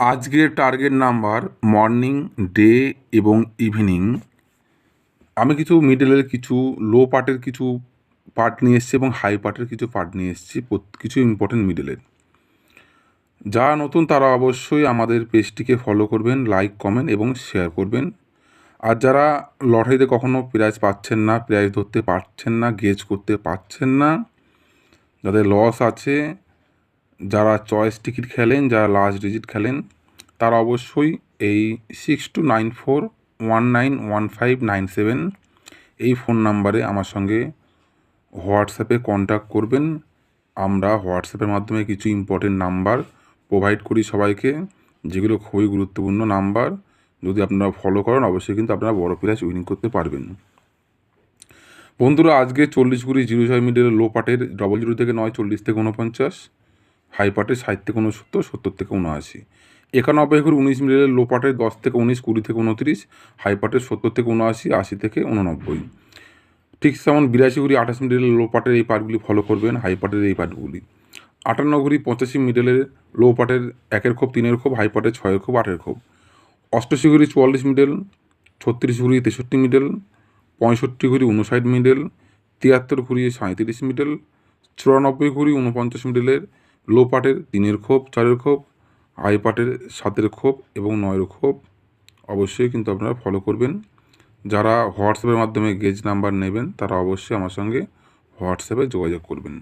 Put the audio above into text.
আজকের target number morning, day এবং evening. আমি কিছু মিডলের কিছু লো পার্টের কিছু পার্ট নিয়ে এসেছি এবং হাই পার্টের কিছু পার্ট নিয়ে এসেছি, কিছু ইম্পর্টেন্ট মিডলের। যারা নতুন তারা অবশ্যই আমাদের পেজটিকে ফলো করবেন, লাইক, কমেন্ট এবং শেয়ার করবেন। আর যারা লটারিতে কখনও প্রাইজ পাচ্ছেন না, প্রাইজ ধরতে পারছেন না, গেজ করতে পারছেন না, যাদের লস আছে, যারা চয়েস টিকিট খেলেন, যারা লাস্ট ডিজিট খেলেন, তারা অবশ্যই এই 6294191597 এই ফোন নাম্বারে আমার সঙ্গে হোয়াটসঅ্যাপে কন্ট্যাক্ট করবেন। আমরা হোয়াটসঅ্যাপের মাধ্যমে কিছু ইম্পর্টেন্ট নাম্বার প্রোভাইড করি সবাইকে, যেগুলো খুবই গুরুত্বপূর্ণ নাম্বার। যদি আপনারা ফলো করেন অবশ্যই কিন্তু আপনারা বড় প্রাইজ উইনিং করতে পারবেন। বন্ধুরা, আজকে 40-20-06 মিডলের লো পার্টের 00 থেকে 9, 40 থেকে 49, হাই পার্টের 60 থেকে 69, 70 থেকে 79, 91-19 মিডলের লো পার্টের 10 থেকে 19, 20 থেকে 29, হাই পার্টের 70 থেকে 79, 80 থেকে 89। ঠিক যেমন 82-28 মিডলের লো পার্টের এই পার্টগুলি ফলো করবেন, হাই পার্টের এই পার্টগুলি। 58-85 মিডলের লো পার্টের 1-এর খোপ, 3-এর খোপ, হাই পার্টের 6-এর খোপ, 8-এর খোপ। 88-44 মিডল, 36-63 মিডল, 65-59 মিডল, 73-37 মিডল, 94-49 মিডলের লো পার্টের 3-এর খোপ, 4-এর খোপ, হাই পার্টের 7-এর খোপ এবং 9-এর খোপ অবশ্যই কিন্তু আপনারা ফলো করবেন। যারা হোয়াটসঅ্যাপের মাধ্যমে গেজ নাম্বার নেবেন তারা অবশ্যই আমার সঙ্গে হোয়াটসঅ্যাপে যোগাযোগ করবেন।